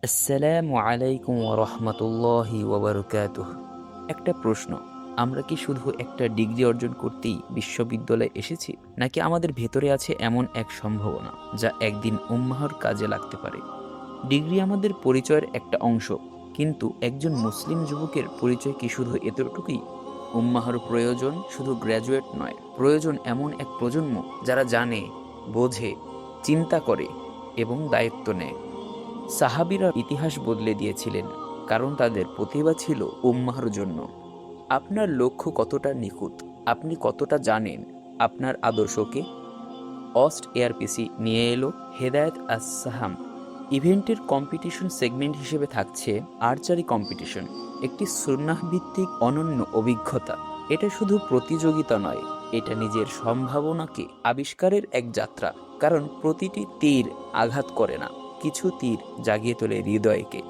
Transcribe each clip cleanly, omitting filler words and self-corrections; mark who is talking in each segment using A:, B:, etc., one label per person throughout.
A: আসসালামু আলাইকুম ওয়া রাহমাতুল্লাহি ওয়া বারাকাতুহু। একটা প্রশ্ন, আমরা কি শুধু একটা ডিগ্রি অর্জন করতেই বিশ্ববিদ্যালয়ে এসেছি? নাকি আমাদের ভেতরে আছে এমন এক সম্ভাবনা যা একদিন উম্মাহর কাজে লাগতে পারে? ডিগ্রি আমাদের পরিচয়ের একটা অংশ, কিন্তু একজন মুসলিম যুবকের পরিচয় কি শুধু এতটুকুই? উম্মাহর প্রয়োজন শুধু গ্র্যাজুয়েট নয়, প্রয়োজন এমন এক প্রজন্ম যারা জানে, বোঝে, চিন্তা করে এবং দায়িত্ব নেয়। সাহাবীরা ইতিহাস বদলে দিয়েছিলেন, কারণ তাদের প্রতিভা ছিল উম্মাহর জন্য। আপনার লক্ষ্য কতটা নিখুঁত, আপনি কতটা জানেন আপনার আদর্শকে? অস্ট এআরপিসি নিয়ে এলো হেদায়েত আস-সাহাম। ইভেন্টের কম্পিটিশন সেগমেন্ট হিসেবে থাকছে আর্চারি কম্পিটিশন, একটি সুন্নাহ ভিত্তিক অনন্য অভিজ্ঞতা। এটা শুধু প্রতিযোগিতা নয়, এটা নিজের সম্ভাবনাকে আবিষ্কারের এক যাত্রা। কারণ প্রতিটি তীর আঘাত করে না, কিছু তীর জাগিয়ে তোলে হৃদয়কে।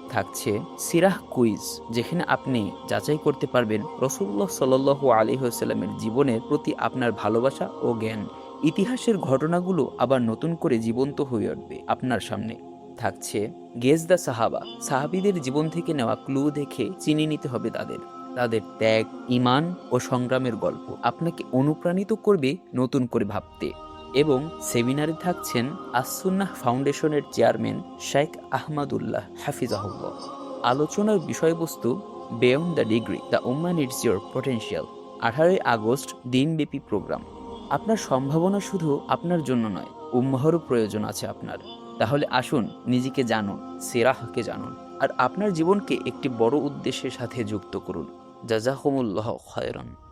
A: থাকছে সিরাহ কুইজ, যেখানে আপনি যাচাই করতে পারবেন রাসূলুল্লাহ সাল্লাল্লাহু আলাইহি ওয়াসাল্লামের জীবনের প্রতি আপনার ভালোবাসা ও জ্ঞান। ইতিহাসের ঘটনাগুলো আবার নতুন করে জীবন্ত হয়ে উঠবে আপনার সামনে। থাকছে গেস দ্য সাহাবা, সাহাবীদের জীবন থেকে নেওয়া ক্লু দেখে চিনে নিতে হবে তাদের তাদের ত্যাগ, ঈমান ও সংগ্রামের গল্প আপনাকে অনুপ্রাণিত করবে নতুন করে ভাবতে। এবং সেমিনারে থাকছেন আস-সুন্নাহ ফাউন্ডেশনের চেয়ারম্যান শেখ আহমদুল্লাহ হাফিজাহুল্লাহ। আলোচনার বিষয়বস্তু বিয়ন্ড দ্য ডিগ্রি, দ্য উম্মাহ নিডস ইওর পটেনশিয়াল। 18ই আগস্ট দিনব্যাপী প্রোগ্রাম। আপনার সম্ভাবনা শুধু আপনার জন্য নয়, উম্মাহরও প্রয়োজন আছে আপনার। তাহলে আসুন, নিজেকে জানুন, সিরাহকে জানুন, আর আপনার জীবনকে একটি বড় উদ্দেশ্যের সাথে যুক্ত করুন। জাযাকুমুল্লাহু খায়রান।